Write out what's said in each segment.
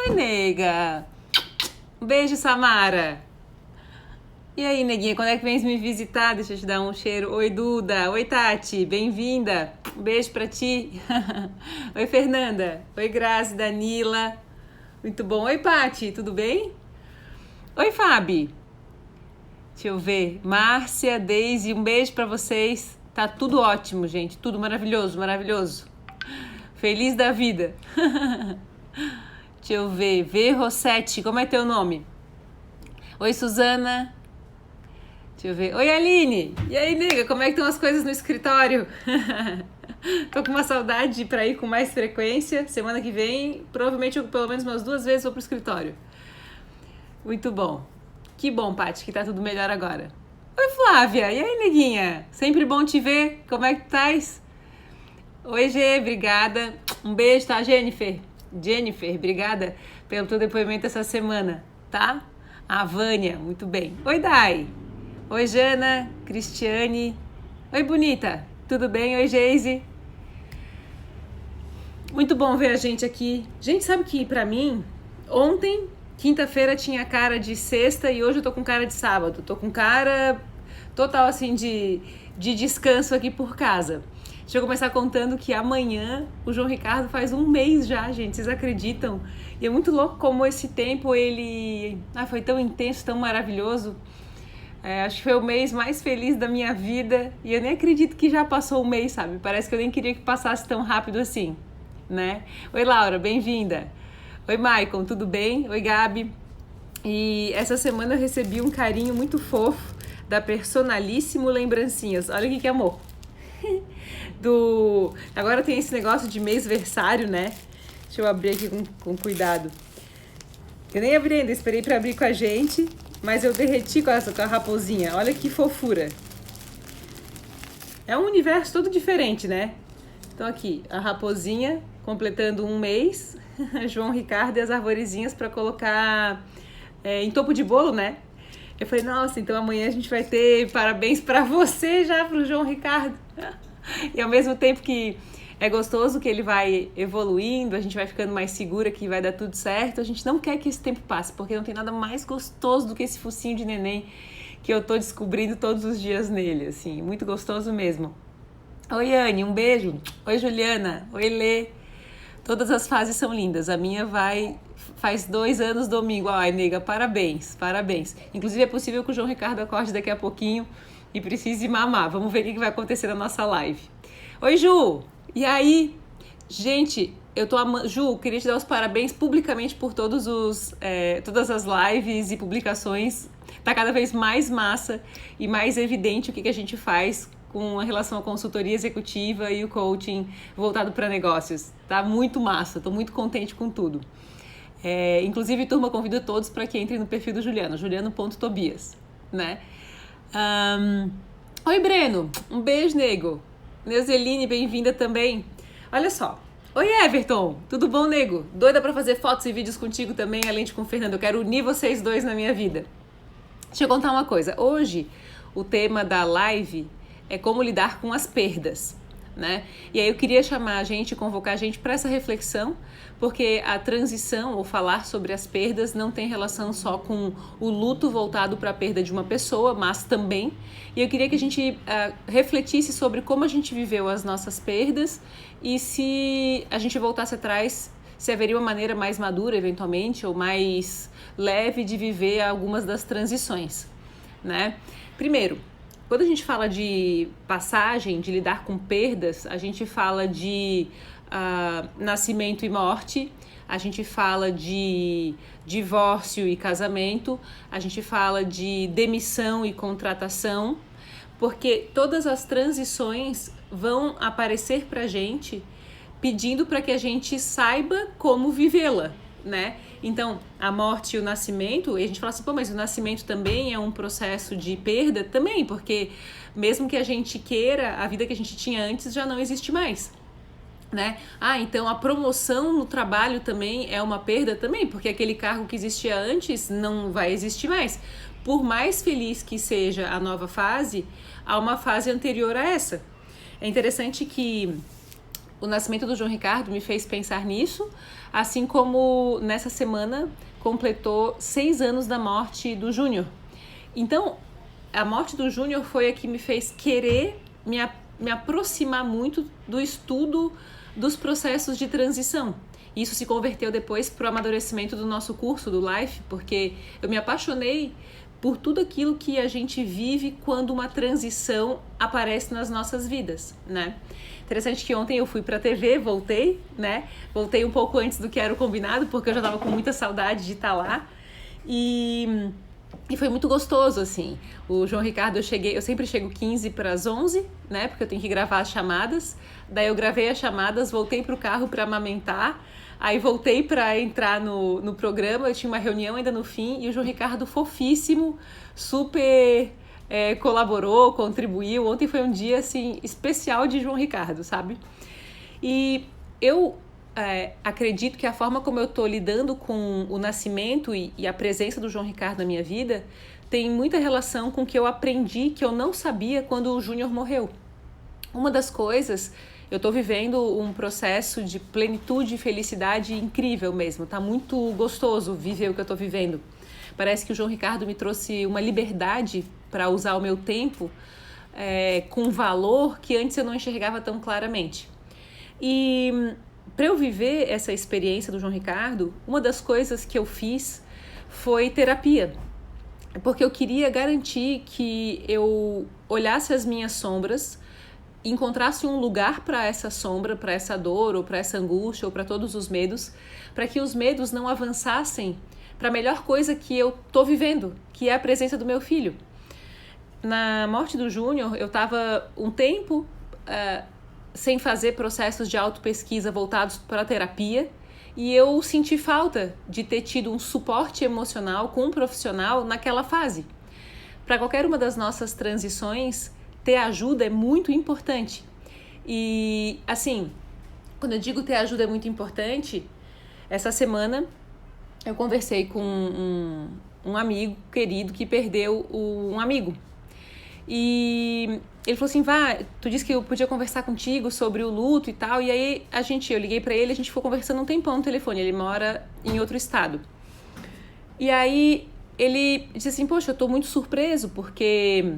Oi, nega. Um beijo, Samara. E aí, neguinha, quando é que vem me visitar? Deixa eu te dar um cheiro. Oi, Duda. Oi, Tati. Bem-vinda. Um beijo pra ti. Oi, Fernanda. Oi, Grazi, Danila. Muito bom. Oi, Pati. Tudo bem? Oi, Fabi. Deixa eu ver. Márcia, Deise, um beijo pra vocês. Tá tudo ótimo, gente. Tudo maravilhoso, maravilhoso. Feliz da vida. Deixa eu ver. V. Rossetti, como é teu nome? Oi, Suzana. Deixa eu ver. Oi, Aline. E aí, nega, como é que estão as coisas no escritório? Tô com uma saudade pra ir com mais frequência. Semana que vem, provavelmente eu, pelo menos umas 2 vezes vou pro escritório. Muito bom. Que bom, Paty, que tá tudo melhor agora. Oi, Flávia. E aí, neguinha? Sempre bom te ver. Como é que estás? Oi, Gê, obrigada. Um beijo, tá, Jennifer? Jennifer, obrigada pelo teu depoimento essa semana, tá? A Vânia, muito bem. Oi, Dai. Oi, Jana, Cristiane. Oi, bonita. Tudo bem? Oi, Geise. Muito bom ver a gente aqui. Gente, sabe que pra mim, ontem, quinta-feira, tinha cara de sexta e hoje eu tô com cara de sábado. Tô com cara total, assim, de descanso aqui por casa. Deixa eu começar contando que amanhã o João Ricardo faz 1 mês já, gente. Vocês acreditam? E é muito louco como esse tempo ele foi tão intenso, tão maravilhoso. Acho que foi o mês mais feliz da minha vida e eu nem acredito que já passou 1 mês, sabe? Parece que eu nem queria que passasse tão rápido assim, né? Oi, Laura, bem-vinda. Oi, Maicon, tudo bem? Oi, Gabi. E essa semana eu recebi um carinho muito fofo da Personalíssimo Lembrancinhas. Olha que amor. Agora tem esse negócio de mêsversário, né? Deixa eu abrir aqui com cuidado. Eu nem abri ainda, esperei pra abrir com a gente. Mas eu derreti com a raposinha. Olha que fofura. É um universo todo diferente, né? Então aqui, a raposinha completando 1 mês. João Ricardo e as arvorezinhas para colocar em topo de bolo, né? Eu falei, nossa, então amanhã a gente vai ter parabéns para você já, pro João Ricardo. E ao mesmo tempo que é gostoso que ele vai evoluindo, a gente vai ficando mais segura que vai dar tudo certo. A gente não quer que esse tempo passe, porque não tem nada mais gostoso do que esse focinho de neném que eu tô descobrindo todos os dias nele, assim, muito gostoso mesmo. Oi, Anne, um beijo. Oi, Juliana. Oi, Lê. Todas as fases são lindas. A minha faz 2 anos domingo. Ai, nega, parabéns, parabéns. Inclusive é possível que o João Ricardo acorde daqui a pouquinho e precise mamar. Vamos ver o que vai acontecer na nossa live. Oi, Ju. E aí, gente, eu tô amando. Ju, queria te dar os parabéns publicamente por todas as lives e publicações. Tá cada vez mais massa e mais evidente o que a gente faz com relação à consultoria executiva e o coaching voltado para negócios. Tá muito massa, tô muito contente com tudo. Inclusive, turma, convido todos para que entrem no perfil do Juliano, juliano.tobias, né? Oi, Breno, um beijo, nego. Neuzeline, bem-vinda também. Olha só. Oi, Everton. Tudo bom, nego? Doida pra fazer fotos e vídeos contigo também, além de com o Fernando. Eu quero unir vocês dois na minha vida. Deixa eu contar uma coisa. Hoje, o tema da live é como lidar com as perdas, né? E aí eu queria convocar a gente para essa reflexão, porque a transição, ou falar sobre as perdas, não tem relação só com o luto voltado para a perda de uma pessoa, mas também. E eu queria que a gente refletisse sobre como a gente viveu as nossas perdas e se a gente voltasse atrás, se haveria uma maneira mais madura, eventualmente, ou mais leve de viver algumas das transições, né? Primeiro, quando a gente fala de passagem, de lidar com perdas, a gente fala de nascimento e morte, a gente fala de divórcio e casamento, a gente fala de demissão e contratação, porque todas as transições vão aparecer pra gente pedindo para que a gente saiba como vivê-la, né? Então, a morte e o nascimento, e a gente fala assim, pô, mas o nascimento também é um processo de perda? Também, porque mesmo que a gente queira, a vida que a gente tinha antes já não existe mais, né? Então a promoção no trabalho também é uma perda também, porque aquele cargo que existia antes não vai existir mais. Por mais feliz que seja a nova fase, há uma fase anterior a essa. É interessante que o nascimento do João Ricardo me fez pensar nisso, assim como nessa semana completou 6 anos da morte do Júnior. Então, a morte do Júnior foi a que me fez querer me aproximar muito do estudo dos processos de transição. Isso se converteu depois para o amadurecimento do nosso curso, do Life, porque eu me apaixonei por tudo aquilo que a gente vive quando uma transição aparece nas nossas vidas, né? Interessante que ontem eu fui para a TV, voltei, né? Voltei um pouco antes do que era o combinado, porque eu já estava com muita saudade de estar lá. E foi muito gostoso, assim. O João Ricardo, eu sempre chego 15 para as 11, né? Porque eu tenho que gravar as chamadas. Daí eu gravei as chamadas, voltei pro carro para amamentar. Aí voltei para entrar no programa, eu tinha uma reunião ainda no fim, e o João Ricardo, fofíssimo, super colaborou, contribuiu. Ontem foi um dia, assim, especial de João Ricardo, sabe? E eu acredito que a forma como eu tô lidando com o nascimento e a presença do João Ricardo na minha vida tem muita relação com o que eu aprendi, que eu não sabia quando o Júnior morreu. Uma das coisas... Eu estou vivendo um processo de plenitude e felicidade incrível mesmo. Tá muito gostoso viver o que eu estou vivendo. Parece que o João Ricardo me trouxe uma liberdade para usar o meu tempo com valor que antes eu não enxergava tão claramente. E para eu viver essa experiência do João Ricardo, uma das coisas que eu fiz foi terapia. Porque eu queria garantir que eu olhasse as minhas sombras, encontrasse um lugar para essa sombra, para essa dor, ou para essa angústia, ou para todos os medos, para que os medos não avançassem para a melhor coisa que eu tô vivendo, que é a presença do meu filho. Na morte do Júnior, eu estava um tempo sem fazer processos de autopesquisa voltados para a terapia, e eu senti falta de ter tido um suporte emocional com um profissional naquela fase. Para qualquer uma das nossas transições, ter ajuda é muito importante. E, assim, quando eu digo ter ajuda é muito importante, essa semana eu conversei com um amigo querido que perdeu um amigo. E ele falou assim, tu disse que eu podia conversar contigo sobre o luto e tal. E aí eu liguei pra ele, a gente ficou conversando um tempão no telefone. Ele mora em outro estado. E aí ele disse assim, poxa, eu tô muito surpreso porque...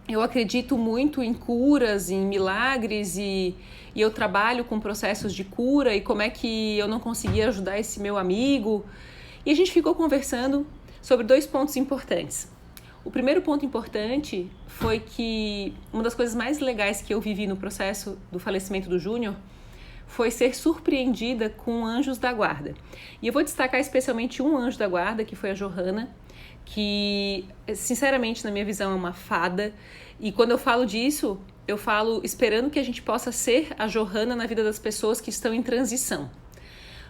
eu acredito muito em curas, em milagres e eu trabalho com processos de cura e como é que eu não conseguia ajudar esse meu amigo. E a gente ficou conversando sobre 2 pontos importantes. O primeiro ponto importante foi que uma das coisas mais legais que eu vivi no processo do falecimento do Júnior foi ser surpreendida com anjos da guarda. E eu vou destacar especialmente um anjo da guarda, que foi a Johanna, que, sinceramente, na minha visão, é uma fada. E quando eu falo disso, eu falo esperando que a gente possa ser a Johanna na vida das pessoas que estão em transição.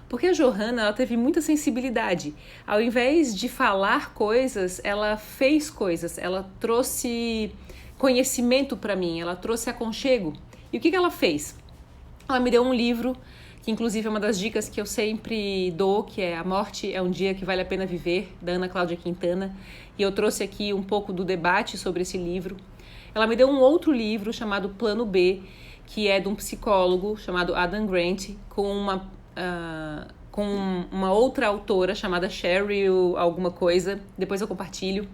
Porque a Johanna, ela teve muita sensibilidade. Ao invés de falar coisas, ela fez coisas. Ela trouxe conhecimento para mim, ela trouxe aconchego. E o que ela fez? Ela me deu um livro, que inclusive é uma das dicas que eu sempre dou, que é A Morte é um Dia que Vale a Pena Viver, da Ana Cláudia Quintana. E eu trouxe aqui um pouco do debate sobre esse livro. Ela me deu um outro livro chamado Plano B, que é de um psicólogo chamado Adam Grant, com uma outra autora chamada Sheryl alguma coisa, depois eu compartilho.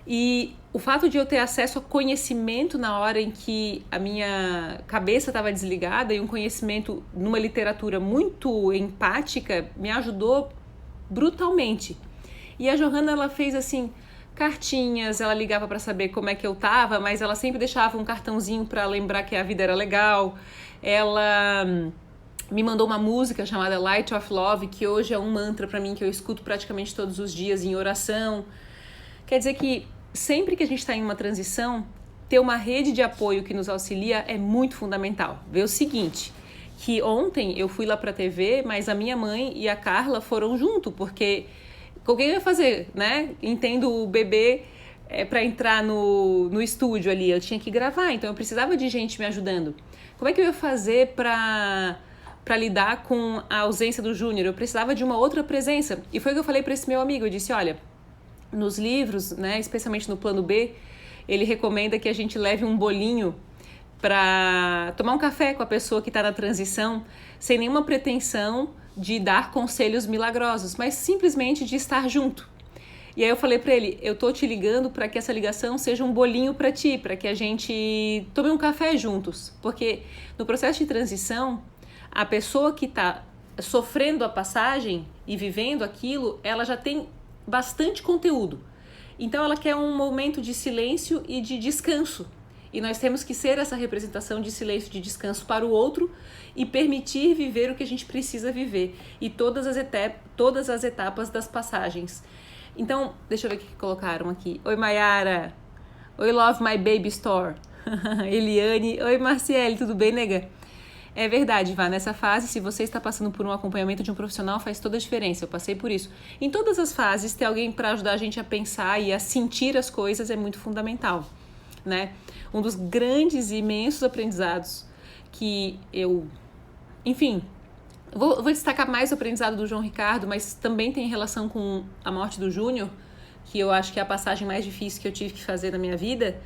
E o fato de eu ter acesso a conhecimento na hora em que a minha cabeça estava desligada e um conhecimento numa literatura muito empática me ajudou brutalmente. E a Johanna, ela fez assim cartinhas, ela ligava para saber como é que eu tava, mas ela sempre deixava um cartãozinho para lembrar que a vida era legal. Ela me mandou uma música chamada Light of Love, que hoje é um mantra para mim, que eu escuto praticamente todos os dias em oração. Quer dizer que sempre que a gente está em uma transição, ter uma rede de apoio que nos auxilia é muito fundamental. Vê o seguinte, que ontem eu fui lá para a TV, mas a minha mãe e a Carla foram junto, porque o que eu ia fazer, né? Entendo o bebê para entrar no estúdio ali, eu tinha que gravar, então eu precisava de gente me ajudando. Como é que eu ia fazer para lidar com a ausência do Júnior? Eu precisava de uma outra presença. E foi o que eu falei para esse meu amigo, eu disse, olha, nos livros, né, especialmente no plano B, ele recomenda que a gente leve um bolinho para tomar um café com a pessoa que está na transição, sem nenhuma pretensão de dar conselhos milagrosos, mas simplesmente de estar junto. E aí eu falei para ele, eu tô te ligando para que essa ligação seja um bolinho para ti, para que a gente tome um café juntos, porque no processo de transição, a pessoa que está sofrendo a passagem e vivendo aquilo, ela já tem bastante conteúdo. Então ela quer um momento de silêncio e de descanso. E nós temos que ser essa representação de silêncio e de descanso para o outro e permitir viver o que a gente precisa viver. E todas as etapas das passagens. Então, deixa eu ver o que colocaram aqui. Oi, Mayara. Oi, Love My Baby Store. Eliane. Oi, Marciele. Tudo bem, nega? É verdade, Vá. Nessa fase, se você está passando por um acompanhamento de um profissional, faz toda a diferença. Eu passei por isso. Em todas as fases, ter alguém para ajudar a gente a pensar e a sentir as coisas é muito fundamental, né? Um dos grandes e imensos aprendizados que eu... Enfim, vou destacar mais o aprendizado do João Ricardo, mas também tem relação com a morte do Júnior, que eu acho que é a passagem mais difícil que eu tive que fazer na minha vida,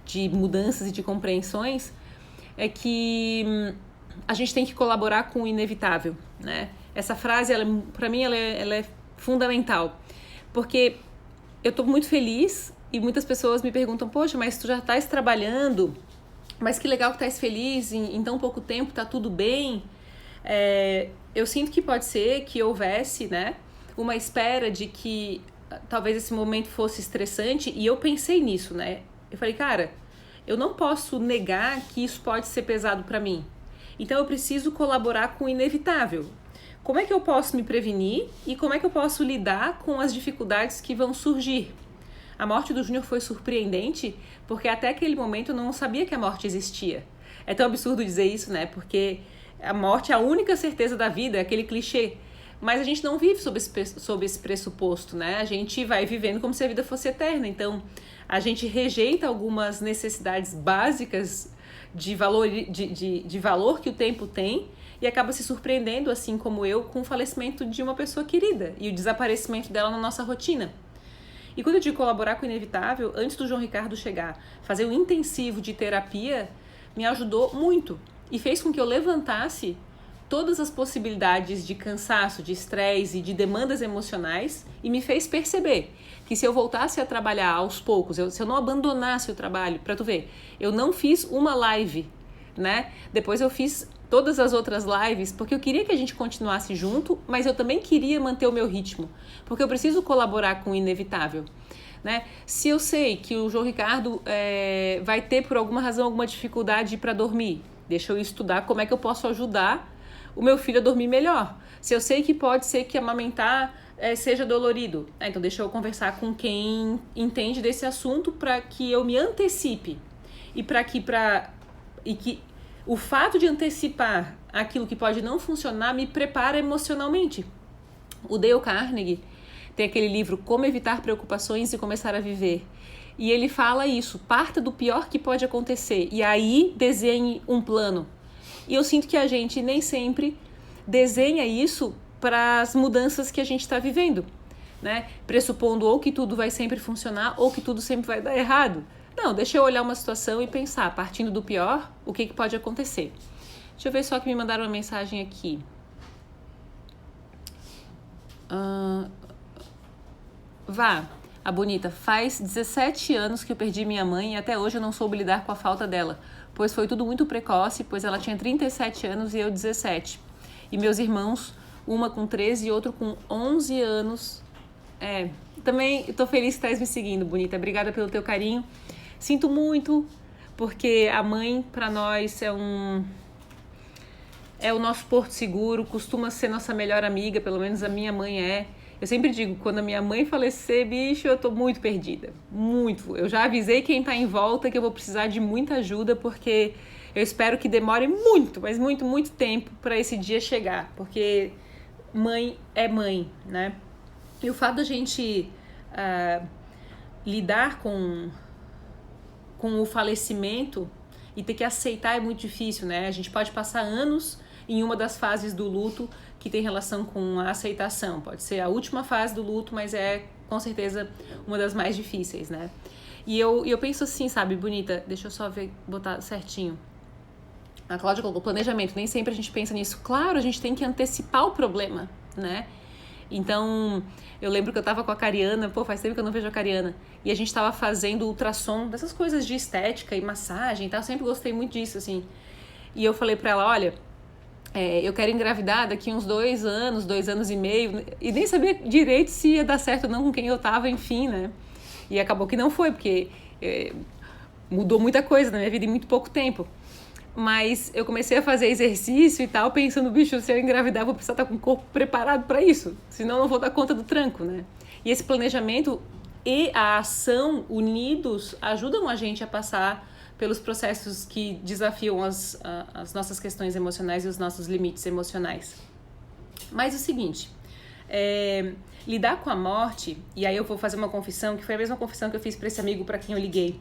de mudanças e de compreensões, é que a gente tem que colaborar com o inevitável, né? Essa frase, para mim, ela é fundamental, porque eu estou muito feliz e muitas pessoas me perguntam, poxa, mas tu já estás trabalhando, mas que legal que estás feliz, em tão pouco tempo tá tudo bem. Eu sinto que pode ser que houvesse, né, uma espera de que talvez esse momento fosse estressante, e eu pensei nisso, né? Eu falei, cara, eu não posso negar que isso pode ser pesado para mim. Então eu preciso colaborar com o inevitável. Como é que eu posso me prevenir e como é que eu posso lidar com as dificuldades que vão surgir? A morte do Júnior foi surpreendente, porque até aquele momento eu não sabia que a morte existia. É tão absurdo dizer isso, né? Porque a morte é a única certeza da vida, é aquele clichê. Mas a gente não vive sob esse pressuposto, né? A gente vai vivendo como se a vida fosse eterna. Então, a gente rejeita algumas necessidades básicas de valor que o tempo tem e acaba se surpreendendo, assim como eu, com o falecimento de uma pessoa querida e o desaparecimento dela na nossa rotina. E quando eu digo colaborar com o inevitável, antes do João Ricardo chegar, fazer um intensivo de terapia me ajudou muito e fez com que eu levantasse todas as possibilidades de cansaço, de estresse e de demandas emocionais e me fez perceber que se eu voltasse a trabalhar aos poucos, se eu não abandonasse o trabalho, pra tu ver, eu não fiz uma live, né? Depois eu fiz todas as outras lives, porque eu queria que a gente continuasse junto, mas eu também queria manter o meu ritmo, porque eu preciso colaborar com o inevitável, né? Se eu sei que o João Ricardo vai ter, por alguma razão, alguma dificuldade para dormir, deixa eu estudar como é que eu posso ajudar o meu filho a dormir melhor. Se eu sei que pode ser que amamentar seja dolorido, então deixa eu conversar com quem entende desse assunto para que eu me antecipe e que o fato de antecipar aquilo que pode não funcionar me prepara emocionalmente. O Dale Carnegie tem aquele livro Como Evitar Preocupações e Começar a Viver. E ele fala isso, parta do pior que pode acontecer e aí desenhe um plano. E eu sinto que a gente nem sempre desenha isso para as mudanças que a gente está vivendo, né? Pressupondo ou que tudo vai sempre funcionar ou que tudo sempre vai dar errado. Não, deixa eu olhar uma situação e pensar, partindo do pior, o que pode acontecer. Deixa eu ver só que me mandaram uma mensagem aqui. Vá, a bonita, faz 17 anos que eu perdi minha mãe e até hoje eu não soube lidar com a falta dela, pois foi tudo muito precoce, pois ela tinha 37 anos e eu 17. E meus irmãos, uma com 13 e outro com 11 anos. Também estou feliz que estás me seguindo, bonita. Obrigada pelo teu carinho. Sinto muito, porque a mãe, para nós, é o nosso porto seguro, costuma ser nossa melhor amiga, pelo menos a minha mãe é. Eu sempre digo, quando a minha mãe falecer, bicho, eu tô muito perdida. Muito. Eu já avisei quem tá em volta que eu vou precisar de muita ajuda, porque eu espero que demore muito, mas muito, muito tempo para esse dia chegar. Porque mãe é mãe, né? E o fato da gente lidar com o falecimento e ter que aceitar é muito difícil, né? A gente pode passar anos em uma das fases do luto que tem relação com a aceitação. Pode ser a última fase do luto, mas é com certeza uma das mais difíceis, né? E eu penso assim, sabe, bonita, deixa eu só botar certinho. A Cláudia colocou planejamento, nem sempre a gente pensa nisso. Claro, a gente tem que antecipar o problema, né? Então, eu lembro que eu tava com a Cariana, faz tempo que eu não vejo a Cariana, e a gente tava fazendo ultrassom, dessas coisas de estética e massagem e tal, eu sempre gostei muito disso, assim. E eu falei pra ela, olha, eu quero engravidar daqui uns 2 anos e meio, e nem sabia direito se ia dar certo ou não com quem eu tava, enfim, né? E acabou que não foi, porque mudou muita coisa na minha vida em muito pouco tempo. Mas eu comecei a fazer exercício e tal, pensando, bicho, se eu engravidar, eu vou precisar estar com o corpo preparado para isso. Senão eu não vou dar conta do tranco, né? E esse planejamento e a ação unidos ajudam a gente a passar pelos processos que desafiam as nossas questões emocionais e os nossos limites emocionais. Mas o seguinte, lidar com a morte, e aí eu vou fazer uma confissão, que foi a mesma confissão que eu fiz para esse amigo para quem eu liguei.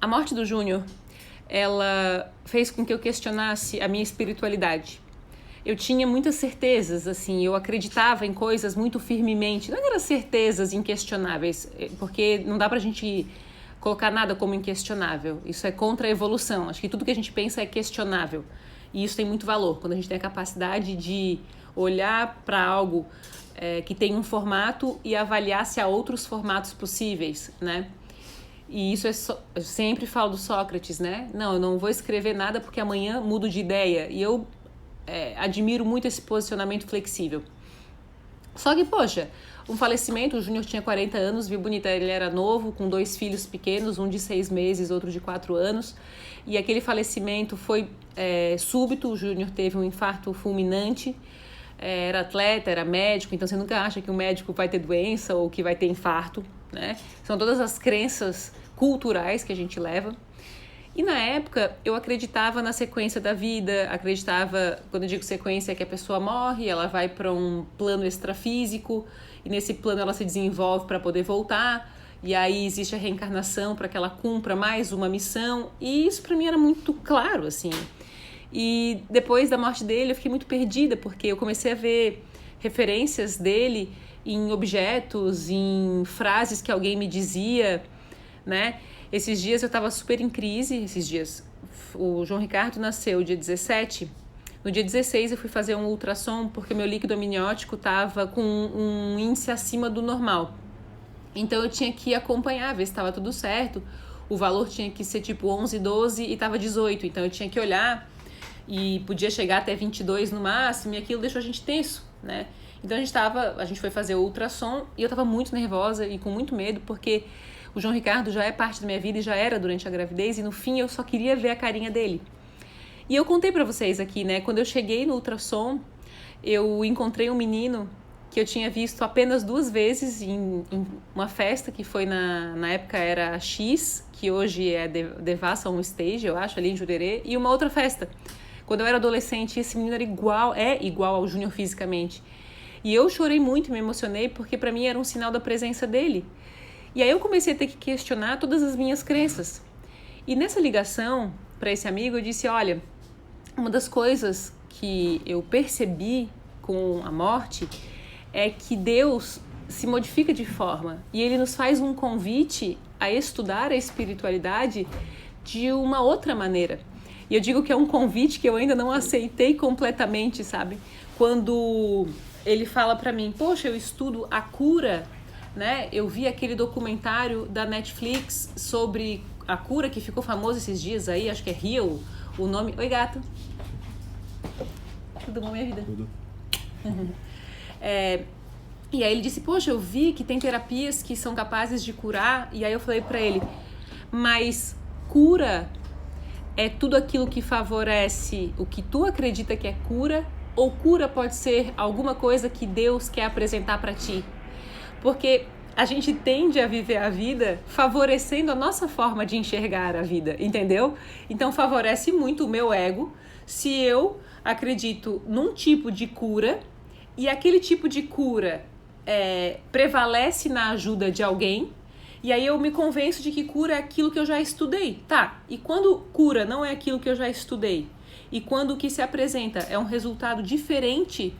A morte do Júnior, ela fez com que eu questionasse a minha espiritualidade. Eu tinha muitas certezas, assim, eu acreditava em coisas muito firmemente, não eram certezas inquestionáveis, porque não dá pra gente colocar nada como inquestionável, isso é contra a evolução, acho que tudo que a gente pensa é questionável, e isso tem muito valor, quando a gente tem a capacidade de olhar para algo que tem um formato e avaliar se há outros formatos possíveis, né? E isso eu sempre falo do Sócrates, né? Não, eu não vou escrever nada porque amanhã mudo de ideia. E eu admiro muito esse posicionamento flexível. Só que, poxa, um falecimento, o Júnior tinha 40 anos, viu bonita, ele era novo, com 2 filhos pequenos, um de 6 meses, outro de 4 anos. E aquele falecimento foi súbito, o Júnior teve um infarto fulminante. Era atleta, era médico, então você nunca acha que um médico vai ter doença ou que vai ter infarto, né? São todas as crenças culturais que a gente leva. E na época eu acreditava na sequência da vida, acreditava, quando eu digo sequência, é que a pessoa morre, ela vai para um plano extrafísico e nesse plano ela se desenvolve para poder voltar, e aí existe a reencarnação para que ela cumpra mais uma missão, e isso para mim era muito claro, assim. E depois da morte dele eu fiquei muito perdida, porque eu comecei a ver referências dele em objetos, em frases que alguém me dizia, né? Esses dias eu estava super em crise, o João Ricardo nasceu dia 17, no dia 16 eu fui fazer um ultrassom porque meu líquido amniótico estava com um índice acima do normal. Então eu tinha que acompanhar, ver se estava tudo certo, o valor tinha que ser tipo 11, 12 e estava 18, então eu tinha que olhar e podia chegar até 22 no máximo, e aquilo deixou a gente tenso, né? Então a gente foi fazer o ultrassom e eu estava muito nervosa e com muito medo, porque o João Ricardo já é parte da minha vida e já era durante a gravidez, e no fim eu só queria ver a carinha dele. E eu contei pra vocês aqui, né? Quando eu cheguei no ultrassom, eu encontrei um menino que eu tinha visto apenas 2 vezes em uma festa que foi na época era a X, que hoje é Devassa On Stage, eu acho, ali em Jurerê, e uma outra festa. Quando eu era adolescente, esse menino era igual ao Júnior fisicamente. E eu chorei muito, me emocionei, porque pra mim era um sinal da presença dele. E aí eu comecei a ter que questionar todas as minhas crenças. E nessa ligação para esse amigo, eu disse, olha, uma das coisas que eu percebi com a morte é que Deus se modifica de forma e ele nos faz um convite a estudar a espiritualidade de uma outra maneira. E eu digo que é um convite que eu ainda não aceitei completamente, sabe? Quando ele fala pra mim, poxa, eu estudo a cura, né? Eu vi aquele documentário da Netflix sobre a cura que ficou famoso esses dias aí, acho que é Heal, o nome... Oi, gato. Tudo bom, minha vida? Tudo. E aí ele disse, poxa, eu vi que tem terapias que são capazes de curar, e aí eu falei pra ele, mas cura é tudo aquilo que favorece o que tu acredita que é cura, ou cura pode ser alguma coisa que Deus quer apresentar pra ti? Porque a gente tende a viver a vida favorecendo a nossa forma de enxergar a vida, entendeu? Então favorece muito o meu ego se eu acredito num tipo de cura e aquele tipo de cura prevalece na ajuda de alguém, e aí eu me convenço de que cura é aquilo que eu já estudei. Tá, e quando cura não é aquilo que eu já estudei? E quando o que se apresenta é um resultado diferente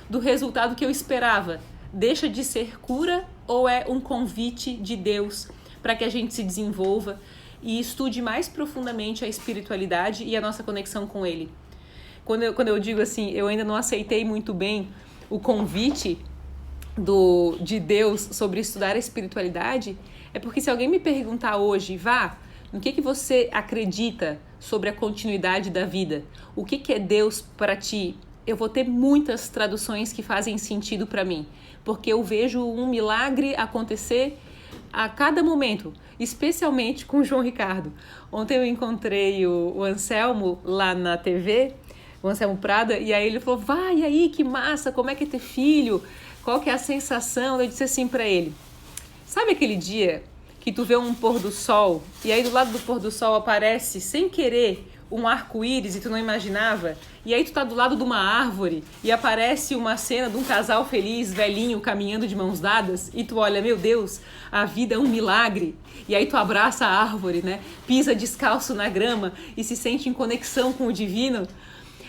do resultado que eu esperava, deixa de ser cura ou é um convite de Deus para que a gente se desenvolva? e estude mais profundamente a espiritualidade e a nossa conexão com Ele. Quando eu digo assim, eu ainda não aceitei muito bem o convite de Deus sobre estudar a espiritualidade, é porque se alguém me perguntar hoje, no que você acredita sobre a continuidade da vida? O que é Deus para ti? Eu vou ter muitas traduções que fazem sentido para mim, porque eu vejo um milagre acontecer a cada momento, especialmente com o João Ricardo. Ontem eu encontrei o Anselmo lá na TV, o Anselmo Prada, e aí ele falou, e aí, que massa, como é que é ter filho? Qual que é a sensação? Eu disse assim pra ele, sabe aquele dia que tu vê um pôr do sol, e aí do lado do pôr do sol aparece, sem querer, um arco-íris e tu não imaginava? E aí tu tá do lado de uma árvore e aparece uma cena de um casal feliz, velhinho, caminhando de mãos dadas, e tu olha, meu Deus, a vida é um milagre. E aí tu abraça a árvore, né? Pisa descalço na grama e se sente em conexão com o divino.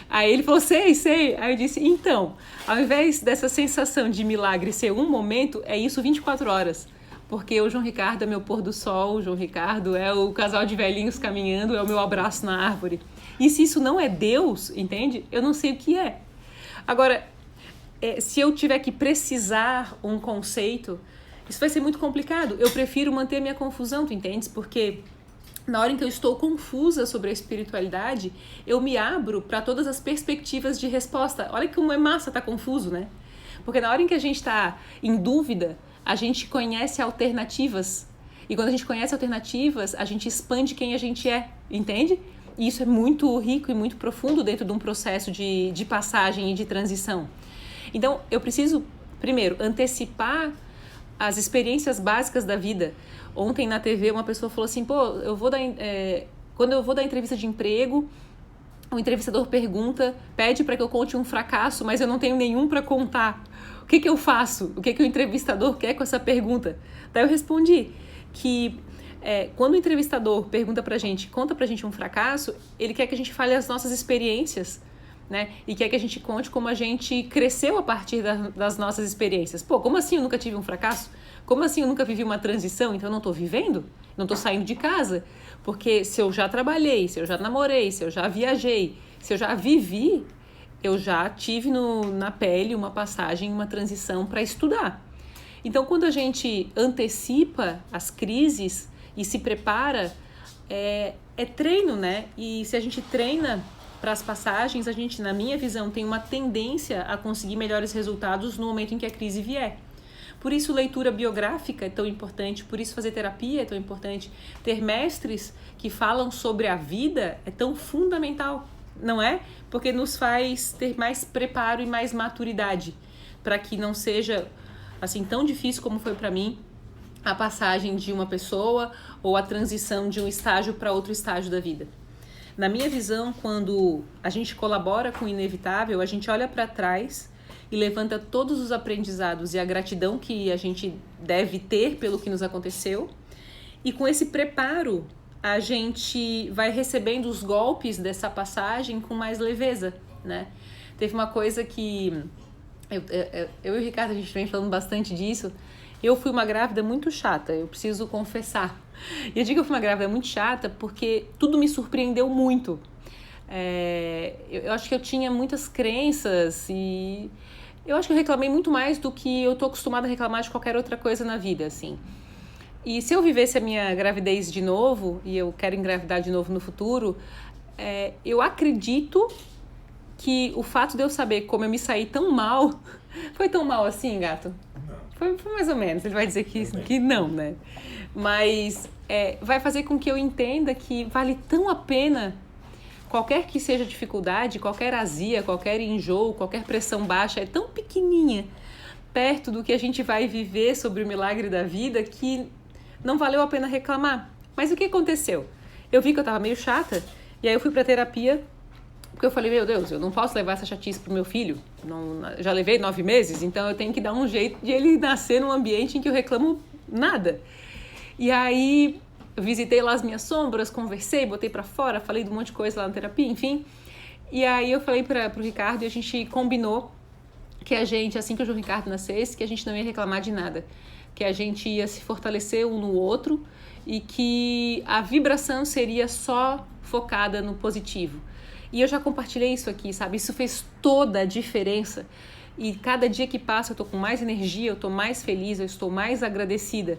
Aí ele falou, sei. Aí eu disse, então, ao invés dessa sensação de milagre ser um momento, é isso 24 horas. Porque o João Ricardo é meu pôr do sol, o João Ricardo é o casal de velhinhos caminhando, é o meu abraço na árvore. E se isso não é Deus, entende? Eu não sei o que é. Agora, se eu tiver que precisar um conceito, isso vai ser muito complicado. Eu prefiro manter a minha confusão, tu entendes? Porque na hora em que eu estou confusa sobre a espiritualidade, eu me abro para todas as perspectivas de resposta. Olha como é massa estar confuso, né? Porque na hora em que a gente está em dúvida, a gente conhece alternativas. E quando a gente conhece alternativas, a gente expande quem a gente é, entende? E isso é muito rico e muito profundo dentro de um processo de passagem e de transição. Então, eu preciso, primeiro, antecipar as experiências básicas da vida. Ontem na TV uma pessoa falou assim, quando eu vou dar entrevista de emprego, o entrevistador pede para que eu conte um fracasso, mas eu não tenho nenhum para contar. O que eu faço? O que o entrevistador quer com essa pergunta? Daí eu respondi que quando o entrevistador pergunta pra gente, conta pra gente um fracasso, ele quer que a gente fale as nossas experiências, né? E quer que a gente conte como a gente cresceu a partir das nossas experiências. Como assim eu nunca tive um fracasso? Como assim eu nunca vivi uma transição? Então eu não tô vivendo? Não tô saindo de casa? Porque se eu já trabalhei, se eu já namorei, se eu já viajei, se eu já vivi, eu já tive na pele uma passagem, uma transição para estudar. Então, quando a gente antecipa as crises e se prepara, é treino, né? E se a gente treina para as passagens, a gente, na minha visão, tem uma tendência a conseguir melhores resultados no momento em que a crise vier. Por isso, leitura biográfica é tão importante, por isso fazer terapia é tão importante. Ter mestres que falam sobre a vida é tão fundamental, não é? Porque nos faz ter mais preparo e mais maturidade, para que não seja assim tão difícil como foi para mim a passagem de uma pessoa ou a transição de um estágio para outro estágio da vida. Na minha visão, quando a gente colabora com o inevitável, a gente olha para trás e levanta todos os aprendizados e a gratidão que a gente deve ter pelo que nos aconteceu. E com esse preparo, a gente vai recebendo os golpes dessa passagem com mais leveza, né? Teve uma coisa que eu e o Ricardo, a gente vem falando bastante disso. Eu fui uma grávida muito chata, eu preciso confessar. E eu digo que eu fui uma grávida muito chata porque tudo me surpreendeu muito. Eu acho que eu tinha muitas crenças e eu acho que eu reclamei muito mais do que eu tô acostumada a reclamar de qualquer outra coisa na vida, assim. E se eu vivesse a minha gravidez de novo, e eu quero engravidar de novo no futuro, eu acredito que o fato de eu saber como eu me saí tão mal... Foi tão mal assim, gato? Não. Foi mais ou menos. Ele vai dizer que não, né? Mas vai fazer com que eu entenda que vale tão a pena, qualquer que seja a dificuldade, qualquer azia, qualquer enjoo, qualquer pressão baixa, é tão pequenininha perto do que a gente vai viver sobre o milagre da vida que não valeu a pena reclamar. Mas o que aconteceu? Eu vi que eu tava meio chata e aí eu fui pra terapia porque eu falei, meu Deus, eu não posso levar essa chatice pro meu filho. Já levei 9 meses, então eu tenho que dar um jeito de ele nascer num ambiente em que eu reclamo nada. E aí eu visitei lá as minhas sombras, conversei, botei pra fora, falei de um monte de coisa lá na terapia, enfim. E aí eu falei pro Ricardo e a gente combinou que a gente, assim que o João Ricardo nascesse, que a gente não ia reclamar de nada. que a gente ia se fortalecer um no outro e que a vibração seria só focada no positivo. E eu já compartilhei isso aqui, sabe? Isso fez toda a diferença. E cada dia que passa eu tô com mais energia, eu tô mais feliz, eu estou mais agradecida.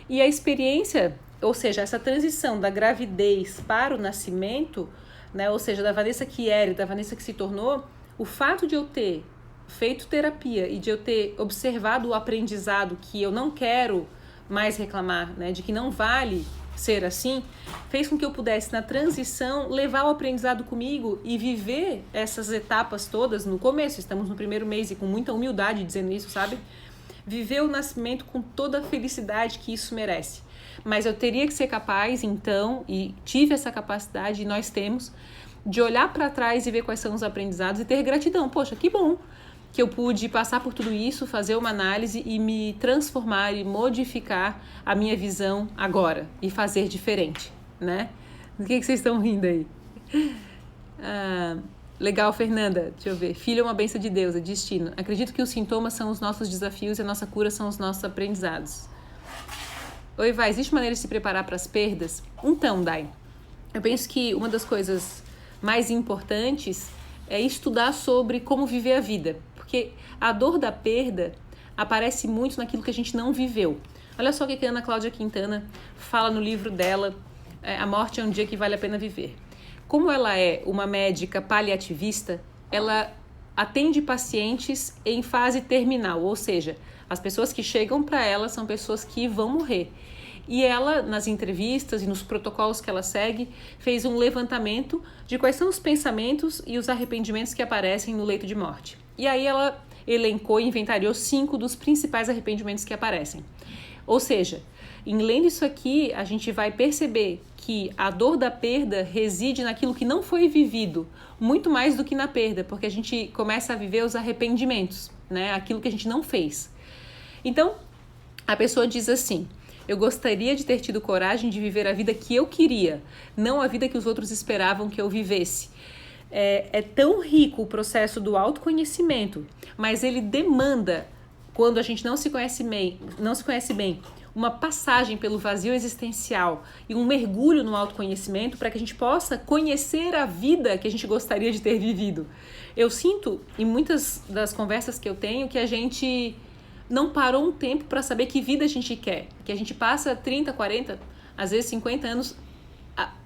E a experiência, ou seja, essa transição da gravidez para o nascimento, né? Ou seja, da Vanessa que era e da Vanessa que se tornou, o fato de eu ter feito terapia e de eu ter observado o aprendizado que eu não quero mais reclamar, né, de que não vale ser assim, fez com que eu pudesse, na transição, levar o aprendizado comigo e viver essas etapas todas no começo. Estamos no primeiro mês e com muita humildade dizendo isso, sabe? Viver o nascimento com toda a felicidade que isso merece. Mas eu teria que ser capaz, então, e tive essa capacidade, e nós temos, de olhar para trás e ver quais são os aprendizados e ter gratidão. Poxa, que bom que eu pude passar por tudo isso, fazer uma análise e me transformar e modificar a minha visão agora e fazer diferente, né? Do que vocês estão rindo aí? Legal, Fernanda. Deixa eu ver. Filho é uma bênção de Deus, é destino. Acredito que os sintomas são os nossos desafios e a nossa cura são os nossos aprendizados. Oi, Vai. Existe maneira de se preparar para as perdas? Então, Dai, eu penso que uma das coisas mais importantes é estudar sobre como viver a vida. Porque a dor da perda aparece muito naquilo que a gente não viveu. Olha só o que a Ana Cláudia Quintana fala no livro dela, A Morte é um Dia que Vale a Pena Viver. Como ela é uma médica paliativista, ela atende pacientes em fase terminal, ou seja, as pessoas que chegam para ela são pessoas que vão morrer. E ela, nas entrevistas e nos protocolos que ela segue, fez um levantamento de quais são os pensamentos e os arrependimentos que aparecem no leito de morte. E aí ela elencou e inventariou 5 dos principais arrependimentos que aparecem. Ou seja, em lendo isso aqui, a gente vai perceber que a dor da perda reside naquilo que não foi vivido, muito mais do que na perda, porque a gente começa a viver os arrependimentos, né? Aquilo que a gente não fez. Então, a pessoa diz assim: eu gostaria de ter tido coragem de viver a vida que eu queria, não a vida que os outros esperavam que eu vivesse. É tão rico o processo do autoconhecimento, mas ele demanda, quando a gente não se conhece bem, uma passagem pelo vazio existencial e um mergulho no autoconhecimento para que a gente possa conhecer a vida que a gente gostaria de ter vivido. Eu sinto, em muitas das conversas que eu tenho, que a gente não parou um tempo para saber que vida a gente quer, que a gente passa 30, 40, às vezes 50 anos,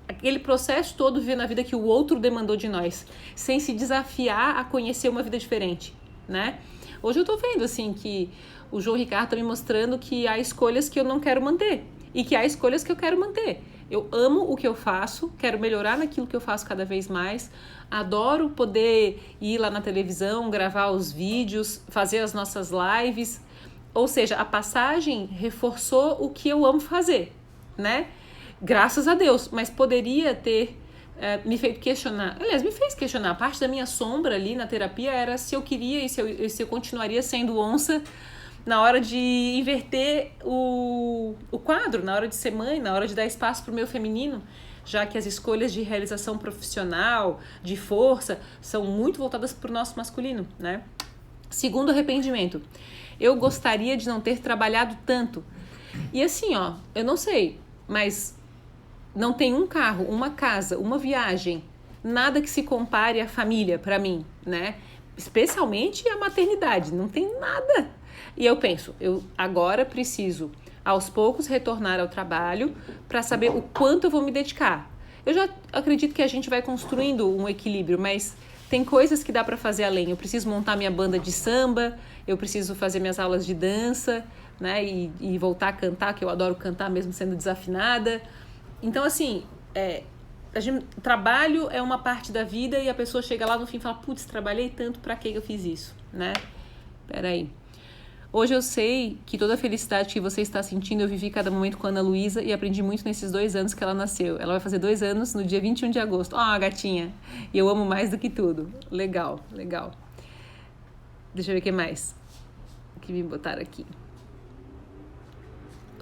aquele processo todo vivendo a vida que o outro demandou de nós, sem se desafiar a conhecer uma vida diferente, né? Hoje eu tô vendo, assim, que o João Ricardo tá me mostrando que há escolhas que eu não quero manter e que há escolhas que eu quero manter. Eu amo o que eu faço, quero melhorar naquilo que eu faço cada vez mais, adoro poder ir lá na televisão, gravar os vídeos, fazer as nossas lives, ou seja, a passagem reforçou o que eu amo fazer, né? Graças a Deus, mas poderia ter me feito questionar. Aliás, me fez questionar. A parte da minha sombra ali na terapia era se eu queria e se eu continuaria sendo onça na hora de inverter o quadro, na hora de ser mãe, na hora de dar espaço para o meu feminino, já que as escolhas de realização profissional, de força, são muito voltadas para o nosso masculino, né? Segundo arrependimento, eu gostaria de não ter trabalhado tanto. E assim, ó, eu não sei, mas não tem um carro, uma casa, uma viagem, nada que se compare à família para mim, né? Especialmente a maternidade, não tem nada. E eu penso, eu agora preciso, aos poucos, retornar ao trabalho para saber o quanto eu vou me dedicar. Eu já acredito que a gente vai construindo um equilíbrio, mas tem coisas que dá para fazer além. Eu preciso montar minha banda de samba, eu preciso fazer minhas aulas de dança, né? E voltar a cantar, que eu adoro cantar mesmo sendo desafinada. Então, assim, o trabalho é uma parte da vida e a pessoa chega lá no fim e fala, putz, trabalhei tanto, pra que eu fiz isso, né? Peraí. Hoje eu sei que toda a felicidade que você está sentindo, eu vivi cada momento com a Ana Luísa e aprendi muito nesses 2 anos que ela nasceu. Ela vai fazer 2 anos no dia 21 de agosto. Ó, gatinha. E eu amo mais do que tudo. Legal, legal. Deixa eu ver o que mais. O que me botaram aqui.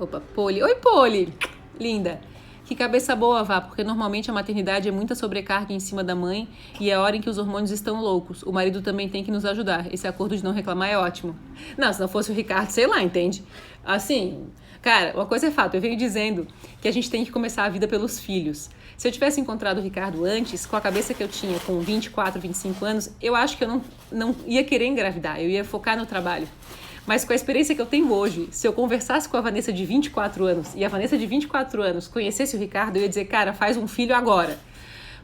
Opa, Poli. Oi, Poli. Linda. Que cabeça boa, Vá, porque normalmente a maternidade é muita sobrecarga em cima da mãe e é a hora em que os hormônios estão loucos. O marido também tem que nos ajudar. Esse acordo de não reclamar é ótimo. Não, se não fosse o Ricardo, sei lá, entende? Assim, cara, uma coisa é fato, eu venho dizendo que a gente tem que começar a vida pelos filhos. Se eu tivesse encontrado o Ricardo antes, com a cabeça que eu tinha com 24, 25 anos, eu acho que eu não ia querer engravidar, eu ia focar no trabalho. Mas com a experiência que eu tenho hoje, se eu conversasse com a Vanessa de 24 anos e a Vanessa de 24 anos conhecesse o Ricardo, eu ia dizer, cara, faz um filho agora.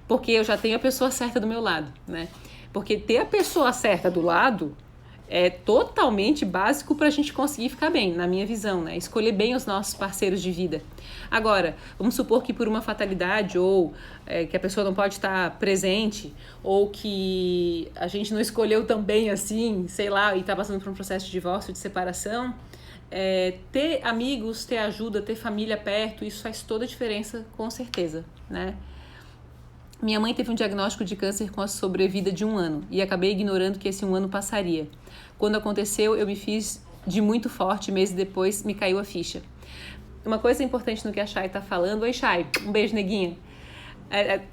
Porque eu já tenho a pessoa certa do meu lado, né? Porque ter a pessoa certa do lado é totalmente básico para a gente conseguir ficar bem, na minha visão, né? Escolher bem os nossos parceiros de vida. Agora, vamos supor que por uma fatalidade ou que a pessoa não pode estar presente ou que a gente não escolheu tão bem assim, sei lá, e está passando por um processo de divórcio, de separação, ter amigos, ter ajuda, ter família perto, isso faz toda a diferença, com certeza, né? Minha mãe teve um diagnóstico de câncer com a sobrevida de 1 ano e acabei ignorando que esse 1 ano passaria. Quando aconteceu, eu me fiz de muito forte, meses depois me caiu a ficha. Uma coisa importante no que a Chay está falando. Oi, Chay, um beijo, neguinha.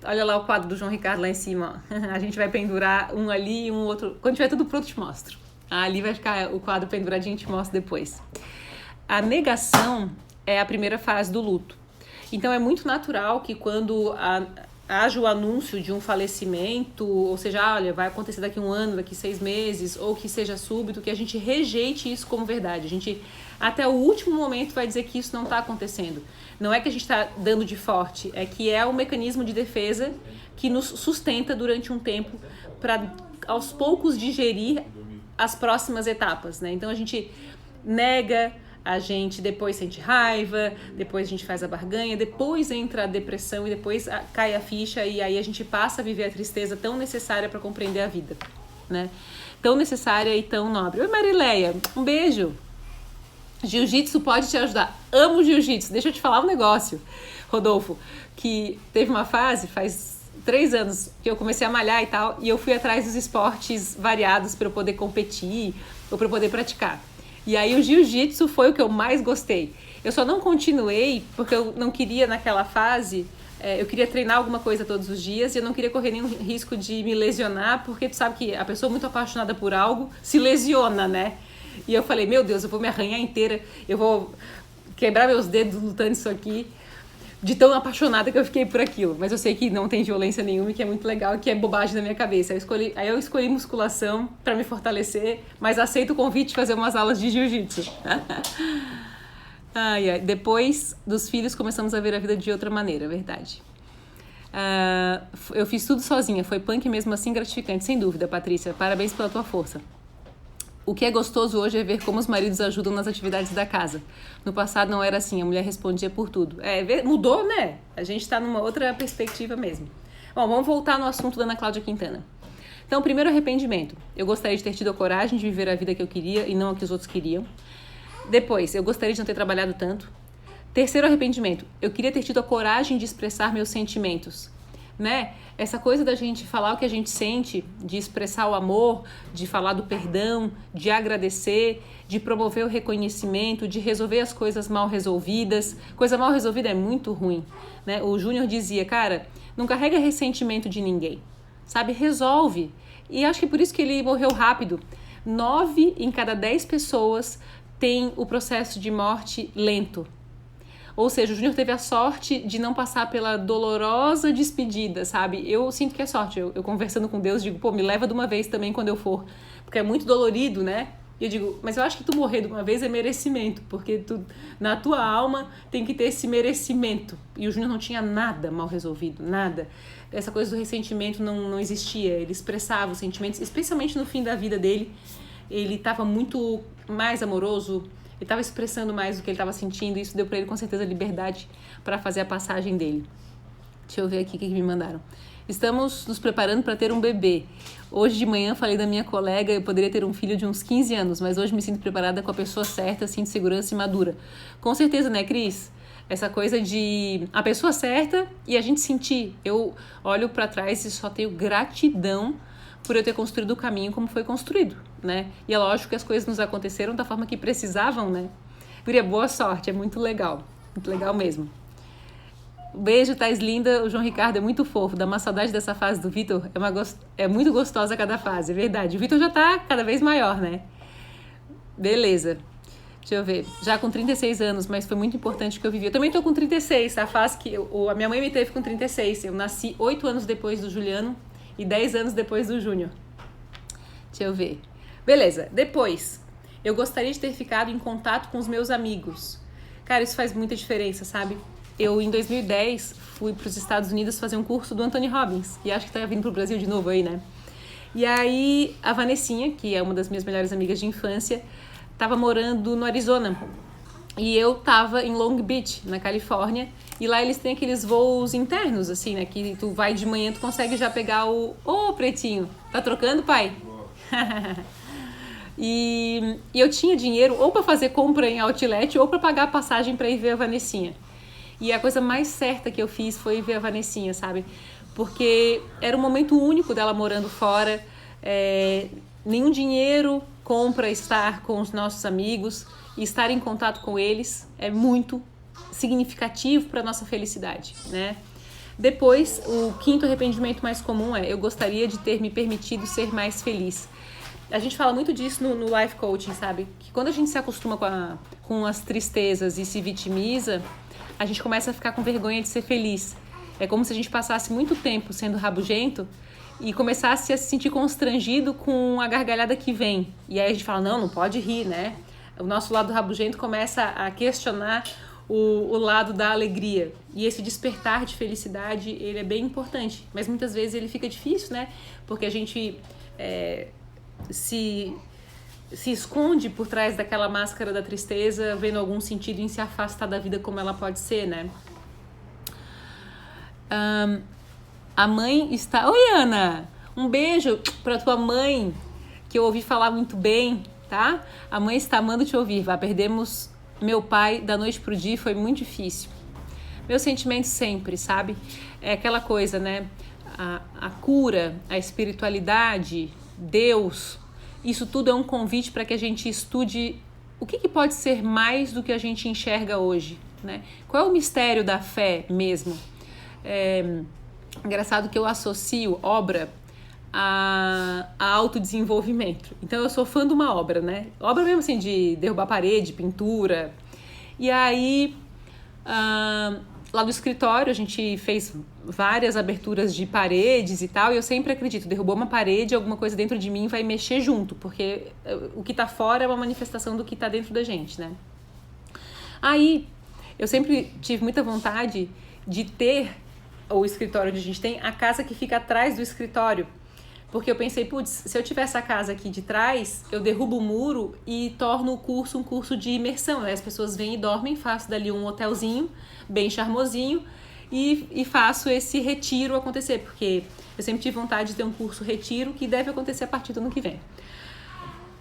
Olha lá o quadro do João Ricardo lá em cima. A gente vai pendurar um ali e um outro. Quando tiver tudo pronto, eu te mostro. Ali vai ficar o quadro penduradinho, te mostro depois. A negação é a primeira fase do luto. Então é muito natural que quando haja o anúncio de um falecimento, ou seja, olha, vai acontecer daqui 1 ano, daqui 6 meses, ou que seja súbito, que a gente rejeite isso como verdade. A gente, até o último momento, vai dizer que isso não está acontecendo. Não é que a gente está dando de forte, é que é um mecanismo de defesa que nos sustenta durante um tempo para, aos poucos, digerir as próximas etapas, né? Então, a gente nega, a gente depois sente raiva, depois a gente faz a barganha, depois entra a depressão e depois cai a ficha e aí a gente passa a viver a tristeza tão necessária para compreender a vida, né? Tão necessária e tão nobre. Oi, Marileia, um beijo. Jiu-jitsu pode te ajudar. Amo jiu-jitsu. Deixa eu te falar um negócio, Rodolfo, que teve uma fase, faz 3 anos, que eu comecei a malhar e tal, e eu fui atrás dos esportes variados para eu poder competir ou para eu poder praticar. E aí o jiu-jitsu foi o que eu mais gostei. Eu só não continuei porque eu não queria naquela fase, eu queria treinar alguma coisa todos os dias e eu não queria correr nenhum risco de me lesionar, porque tu sabe que a pessoa muito apaixonada por algo se lesiona, né? E eu falei, meu Deus, eu vou me arranhar inteira, eu vou quebrar meus dedos lutando isso aqui, de tão apaixonada que eu fiquei por aquilo. Mas eu sei que não tem violência nenhuma e que é muito legal, que é bobagem da minha cabeça. Aí eu escolhi musculação para me fortalecer, mas aceito o convite de fazer umas aulas de jiu-jitsu. Depois dos filhos começamos a ver a vida de outra maneira, é verdade. Eu fiz tudo sozinha, foi punk mesmo assim gratificante, sem dúvida, Patrícia. Parabéns pela tua força. O que é gostoso hoje é ver como os maridos ajudam nas atividades da casa. No passado não era assim, a mulher respondia por tudo. Mudou, né? A gente está numa outra perspectiva mesmo. Bom, vamos voltar no assunto da Ana Cláudia Quintana. Então, primeiro arrependimento. Eu gostaria de ter tido a coragem de viver a vida que eu queria e não a que os outros queriam. Depois, eu gostaria de não ter trabalhado tanto. Terceiro arrependimento. Eu queria ter tido a coragem de expressar meus sentimentos. Né? Essa coisa da gente falar o que a gente sente, de expressar o amor, de falar do perdão, de agradecer, de promover o reconhecimento, de resolver as coisas mal resolvidas. Coisa mal resolvida é muito ruim, né? O Júnior dizia, cara, não carrega ressentimento de ninguém, sabe? Resolve. E acho que por isso que ele morreu rápido. 9 em cada 10 pessoas têm o processo de morte lento. Ou seja, o Júnior teve a sorte de não passar pela dolorosa despedida, sabe? Eu sinto que é sorte. Eu conversando com Deus, digo, pô, me leva de uma vez também quando eu for. Porque é muito dolorido, né? E eu digo, mas eu acho que tu morrer de uma vez é merecimento. Porque na tua alma tem que ter esse merecimento. E o Júnior não tinha nada mal resolvido, nada. Essa coisa do ressentimento não existia. Ele expressava os sentimentos, especialmente no fim da vida dele. Ele estava muito mais amoroso. Ele estava expressando mais do que ele estava sentindo e isso deu para ele com certeza liberdade para fazer a passagem dele. Deixa eu ver aqui o que me mandaram. Estamos nos preparando para ter um bebê. Hoje de manhã falei da minha colega, eu poderia ter um filho de uns 15 anos, mas hoje me sinto preparada com a pessoa certa, sinto segurança e madura. Com certeza, né, Cris? Essa coisa de a pessoa certa e a gente sentir. Eu olho para trás e só tenho gratidão por eu ter construído o caminho como foi construído, né? E é lógico que as coisas nos aconteceram da forma que precisavam, né? Guria, boa sorte, é muito legal mesmo. Beijo, Thais linda. O João Ricardo é muito fofo. Dá uma saudade dessa fase do Vitor. É muito gostosa cada fase, é verdade. O Vitor já tá cada vez maior, né? Beleza. Deixa eu ver. Já com 36 anos, mas foi muito importante que eu vivi. Eu também tô com 36, a fase que a minha mãe me teve com 36. Eu nasci 8 anos depois do Juliano e 10 anos depois do Júnior. Deixa eu ver. Beleza. Depois, eu gostaria de ter ficado em contato com os meus amigos. Cara, isso faz muita diferença, sabe? Eu, em 2010, fui para os Estados Unidos fazer um curso do Anthony Robbins. E acho que tá vindo pro Brasil de novo aí, né? E aí, a Vanessinha, que é uma das minhas melhores amigas de infância, tava morando no Arizona. E eu tava em Long Beach, na Califórnia. E lá eles têm aqueles voos internos, assim, né? Que tu vai de manhã, tu consegue já pegar o... Ô, Pretinho, tá trocando, pai? E eu tinha dinheiro ou para fazer compra em outlet ou para pagar a passagem para ir ver a Vanessinha. E a coisa mais certa que eu fiz foi ver a Vanessinha, sabe? Porque era um momento único dela morando fora, nenhum dinheiro compra estar com os nossos amigos e estar em contato com eles é muito significativo para nossa felicidade, né? Depois, o quinto arrependimento mais comum é: eu gostaria de ter me permitido ser mais feliz. A gente fala muito disso no life coaching, sabe? Que quando a gente se acostuma com as tristezas e se vitimiza, a gente começa a ficar com vergonha de ser feliz. É como se a gente passasse muito tempo sendo rabugento e começasse a se sentir constrangido com a gargalhada que vem. E aí a gente fala, não pode rir, né? O nosso lado rabugento começa a questionar o lado da alegria. E esse despertar de felicidade, ele é bem importante. Mas muitas vezes ele fica difícil, né? Porque a gente se esconde por trás daquela máscara da tristeza, vendo algum sentido em se afastar da vida como ela pode ser, né? A mãe está... Oi, Ana! Um beijo pra tua mãe, que eu ouvi falar muito bem, tá? A mãe está amando te ouvir. Perdemos meu pai da noite pro dia, foi muito difícil. Meus sentimentos sempre, sabe? É aquela coisa, né? A cura, a espiritualidade, Deus, isso tudo é um convite para que a gente estude o que pode ser mais do que a gente enxerga hoje, né? Qual é o mistério da fé mesmo? Engraçado que eu associo obra a autodesenvolvimento. Então eu sou fã de uma obra, né? Obra mesmo assim de derrubar parede, pintura. E aí, lá do escritório, a gente fez várias aberturas de paredes e tal, e eu sempre acredito, derrubou uma parede, alguma coisa dentro de mim vai mexer junto, porque o que tá fora é uma manifestação do que tá dentro da gente, né? Aí, eu sempre tive muita vontade de ter o escritório onde a gente tem, a casa que fica atrás do escritório, porque eu pensei, putz, se eu tiver essa casa aqui de trás, eu derrubo o muro e torno o curso um curso de imersão, né? As pessoas vêm e dormem, faço dali um hotelzinho bem charmosinho e faço esse retiro acontecer, porque eu sempre tive vontade de ter um curso retiro que deve acontecer a partir do ano que vem.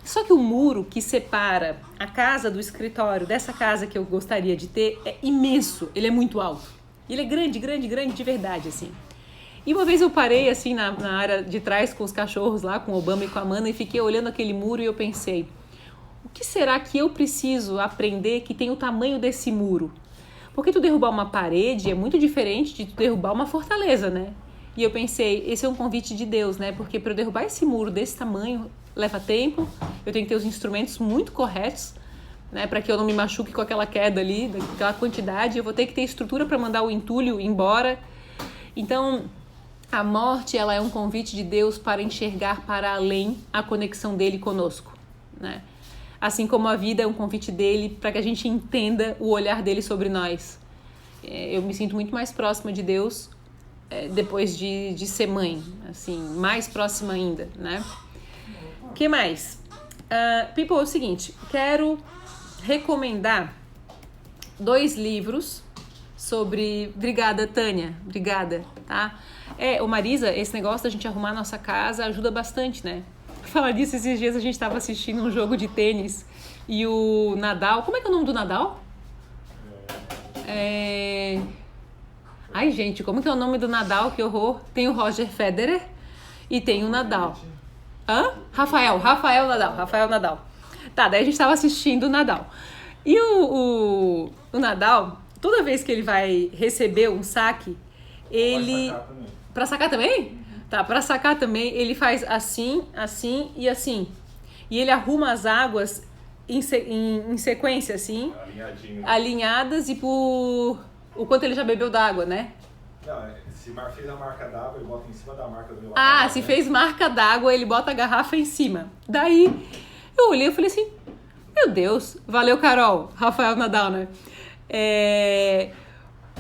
Só que o muro que separa a casa do escritório dessa casa que eu gostaria de ter é imenso, ele é muito alto. Ele é grande, grande, grande de verdade, assim. E uma vez eu parei, assim, na área de trás com os cachorros lá, com o Obama e com a Amanda, e fiquei olhando aquele muro e eu pensei, o que será que eu preciso aprender que tem o tamanho desse muro? Porque tu derrubar uma parede é muito diferente de tu derrubar uma fortaleza, né? E eu pensei, esse é um convite de Deus, né? Porque para eu derrubar esse muro desse tamanho, leva tempo, eu tenho que ter os instrumentos muito corretos, né? Para que eu não me machuque com aquela queda ali, daquela quantidade, eu vou ter que ter estrutura para mandar o entulho embora. Então, a morte, ela é um convite de Deus para enxergar para além a conexão dele conosco, né? Assim como a vida é um convite dele para que a gente entenda o olhar dele sobre nós. Eu me sinto muito mais próxima de Deus depois de ser mãe, assim, mais próxima ainda, né? O que mais? People, é o seguinte, quero recomendar 2 livros sobre... Obrigada, Tânia, obrigada, tá? Ô Marisa, esse negócio da gente arrumar a nossa casa ajuda bastante, né? Falar disso, esses dias a gente estava assistindo um jogo de tênis e o Nadal... Como é que é o nome do Nadal? Ai, gente, como que é o nome do Nadal? Que horror. Tem o Roger Federer e tem o Nadal. Rafael Nadal. Tá, daí a gente estava assistindo o Nadal. E o Nadal toda vez que ele vai receber um saque, ele... Pra sacar também? Tá, pra sacar também, ele faz assim, assim e assim. E ele arruma as águas em sequência, assim. Alinhadas e por... o quanto ele já bebeu d'água, né? Não, se fez a marca d'água, ele bota em cima da marca do Ah, se fez marca d'água, ele bota a garrafa em cima. Daí, eu olhei e falei assim, meu Deus, valeu, Carol, Rafael Nadal, né?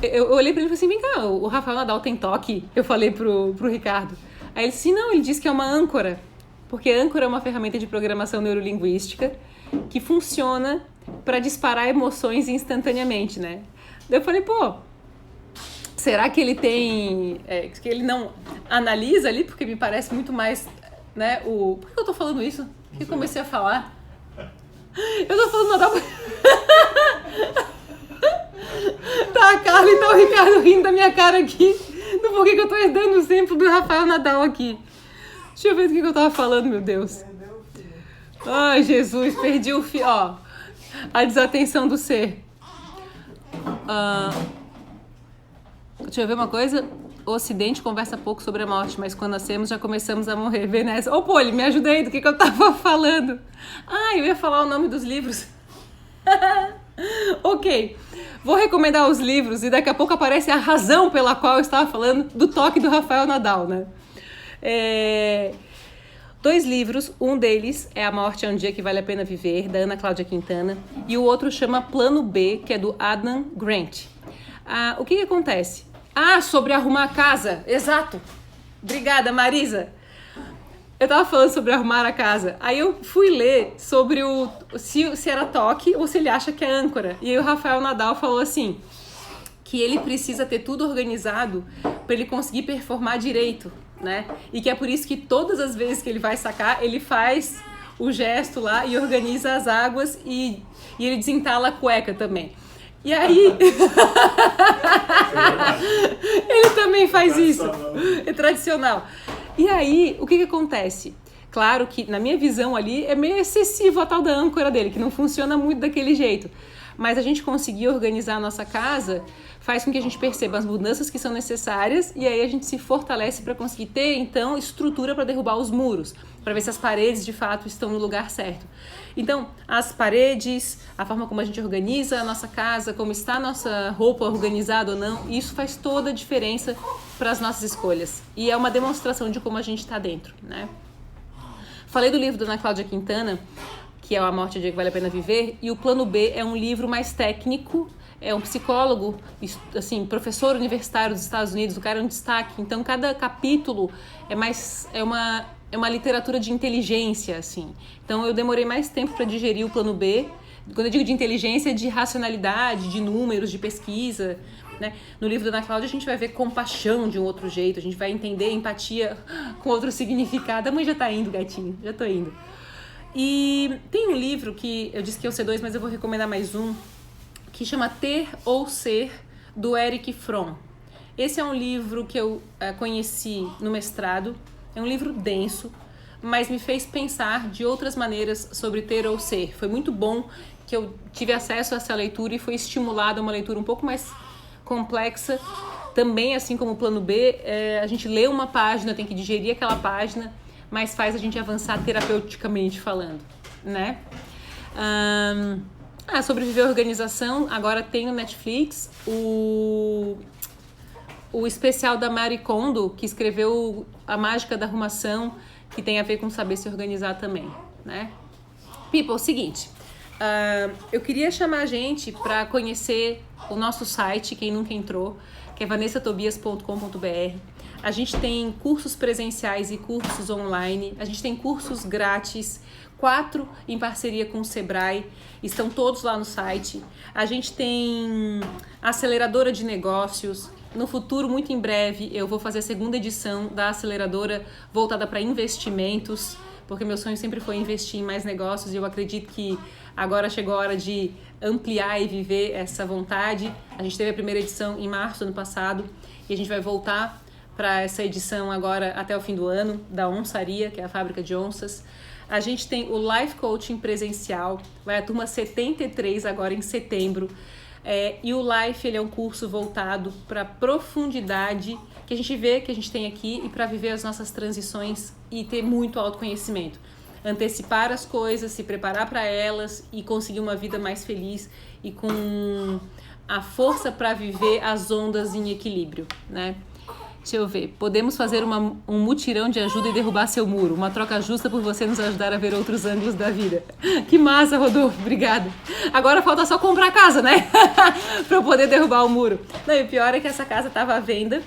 Eu olhei pra ele e falei assim, vem cá, o Rafael Nadal tem toque? Eu falei pro Ricardo. Aí ele disse, não, ele disse que é uma âncora. Porque âncora é uma ferramenta de programação neurolinguística que funciona para disparar emoções instantaneamente, né? Daí eu falei, pô, será que ele tem... que ele não analisa ali? Porque me parece muito mais, né, Por que eu tô falando isso? Por que eu comecei a falar? Eu tô falando Nadal... Tá a Carla e tá o Ricardo rindo da minha cara aqui do porquê que eu tô herdando o exemplo do Rafael Nadal aqui. Deixa eu ver do que eu tava falando, meu Deus. Ai, Jesus, perdi o fio. Ó, a desatenção do ser. Deixa eu ver uma coisa. O Ocidente conversa pouco sobre a morte, mas quando nascemos já começamos a morrer. Vanessa. Ô, Poli, me ajuda aí do que eu tava falando. Ah, eu ia falar o nome dos livros. Ok, vou recomendar os livros e daqui a pouco aparece a razão pela qual eu estava falando do toque do Rafael Nadal, né? 2 livros, um deles é A Morte é um Dia que Vale a Pena Viver, da Ana Cláudia Quintana, e o outro chama Plano B, que é do Adam Grant. O que acontece? Sobre arrumar a casa, exato! Obrigada, Marisa! Eu tava falando sobre arrumar a casa, aí eu fui ler sobre se era toque ou se ele acha que é âncora. E aí o Rafael Nadal falou assim, que ele precisa ter tudo organizado para ele conseguir performar direito, né? E que é por isso que todas as vezes que ele vai sacar, ele faz o gesto lá e organiza as águas e ele desentala a cueca também. E aí... ele também faz isso. É tradicional. E aí, o que acontece? Claro que, na minha visão ali, é meio excessivo a tal da âncora dele, que não funciona muito daquele jeito. Mas a gente conseguir organizar a nossa casa faz com que a gente perceba as mudanças que são necessárias e aí a gente se fortalece para conseguir ter, então, estrutura para derrubar os muros, para ver se as paredes, de fato, estão no lugar certo. Então, as paredes, a forma como a gente organiza a nossa casa, como está a nossa roupa organizada ou não, isso faz toda a diferença para as nossas escolhas. E é uma demonstração de como a gente está dentro, né? Falei do livro da Ana Cláudia Quintana, que é A Morte é um Dia que Vale a Pena Viver, e o Plano B é um livro mais técnico, é um psicólogo, assim, professor universitário dos Estados Unidos, o cara é um destaque, então cada capítulo é uma literatura de inteligência, assim. Então eu demorei mais tempo para digerir o Plano B. Quando eu digo de inteligência, de racionalidade, de números, de pesquisa, né? No livro da Ana Cláudia a gente vai ver compaixão de um outro jeito, a gente vai entender empatia com outro significado. A mãe já tá indo, gatinho, já tô indo. E tem um livro que eu disse que é o C2, mas eu vou recomendar mais um, que chama Ter ou Ser, do Erich Fromm. Esse é um livro que eu conheci no mestrado. É um livro denso, mas me fez pensar de outras maneiras sobre ter ou ser. Foi muito bom que eu tive acesso a essa leitura e foi estimulada uma leitura um pouco mais complexa. Também, assim como o Plano B, a gente lê uma página, tem que digerir aquela página, mas faz a gente avançar terapeuticamente falando, né? Sobreviver à organização, agora tem no Netflix o especial da Marie Kondo, que escreveu A Mágica da Arrumação, que tem a ver com saber se organizar também, né? People, seguinte, eu queria chamar a gente para conhecer o nosso site, quem nunca entrou, que é vanessatobias.com.br. A gente tem cursos presenciais e cursos online, a gente tem cursos grátis, 4 em parceria com o Sebrae, estão todos lá no site. A gente tem aceleradora de negócios. No futuro, muito em breve, eu vou fazer a 2ª edição da aceleradora voltada para investimentos, porque meu sonho sempre foi investir em mais negócios e eu acredito que agora chegou a hora de ampliar e viver essa vontade. A gente teve a 1ª edição em março do ano passado e a gente vai voltar para essa edição agora até o fim do ano, da Onçaria, que é a fábrica de onças. A gente tem o Life Coaching presencial, vai a turma 73 agora em setembro. E o Life, ele é um curso voltado para profundidade que a gente vê, que a gente tem aqui, e para viver as nossas transições e ter muito autoconhecimento. Antecipar as coisas, se preparar para elas e conseguir uma vida mais feliz e com a força para viver as ondas em equilíbrio, né? Deixa eu ver. Podemos fazer um mutirão de ajuda e derrubar seu muro. Uma troca justa por você nos ajudar a ver outros ângulos da vida. Que massa, Rodolfo. Obrigada. Agora falta só comprar a casa, né? Pra eu poder derrubar o muro. Não, e o pior é que essa casa estava à venda.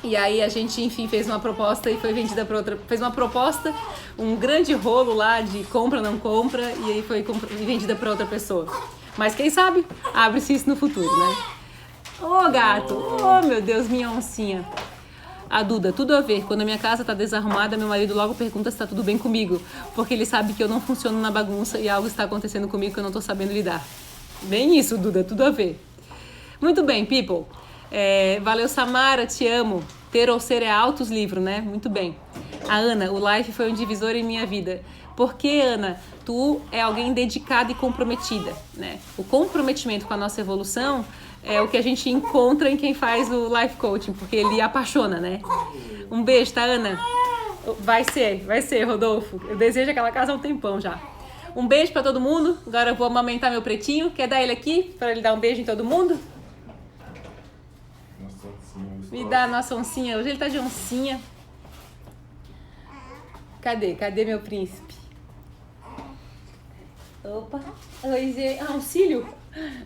E aí a gente, enfim, fez uma proposta e foi vendida para outra. Fez uma proposta, um grande rolo lá de compra, não compra. E aí foi vendida para outra pessoa. Mas quem sabe, abre-se isso no futuro, né? Ô, gato. Oh, meu Deus, minha oncinha. A Duda, tudo a ver. Quando a minha casa tá desarrumada, meu marido logo pergunta se tá tudo bem comigo. Porque ele sabe que eu não funciono na bagunça e algo está acontecendo comigo que eu não tô sabendo lidar. Bem isso, Duda, tudo a ver. Muito bem, people. Valeu, Samara, te amo. Ter ou ser é altos livro, né? Muito bem. A Ana, o Life foi um divisor em minha vida. Porque, Ana, tu é alguém dedicada e comprometida, né? O comprometimento com a nossa evolução é o que a gente encontra em quem faz o Life Coaching, porque ele apaixona, né? Um beijo, tá, Ana? Vai ser, Rodolfo. Eu desejo aquela casa há um tempão já. Um beijo pra todo mundo. Agora eu vou amamentar meu pretinho. Quer dar ele aqui, pra ele dar um beijo em todo mundo? Me dá a nossa oncinha. Hoje ele tá de oncinha. Cadê meu príncipe? Opa. Oi, gente. Ah, um cílio.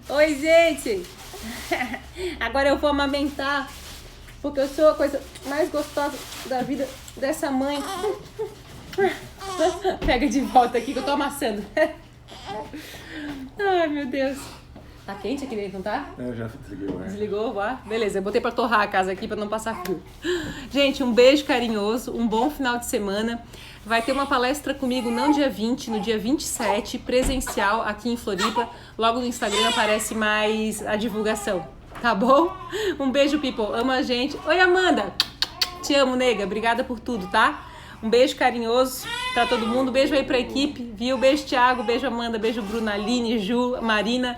Oi, gente. Agora eu vou amamentar, porque eu sou a coisa mais gostosa da vida dessa mãe. Pega de volta aqui que eu tô amassando. Ai, meu Deus. Tá quente aqui dentro, não tá? Eu já desliguei o ar. Desligou o ar? Beleza, eu botei pra torrar a casa aqui pra não passar frio. Gente, um beijo carinhoso, um bom final de semana. Vai ter uma palestra comigo não dia 20, no dia 27, presencial aqui em Floripa. Logo no Instagram aparece mais a divulgação, tá bom? Um beijo, people. Ama a gente. Oi, Amanda. Te amo, nega. Obrigada por tudo, tá? Um beijo carinhoso pra todo mundo. Beijo aí pra equipe, viu? Beijo, Thiago. Beijo, Amanda. Beijo, Bruna, Aline, Ju, Marina.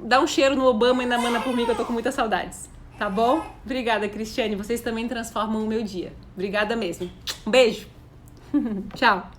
Dá um cheiro no Obama e na Mana por mim, que eu tô com muitas saudades. Tá bom? Obrigada, Cristiane. Vocês também transformam o meu dia. Obrigada mesmo. Um beijo. Tchau.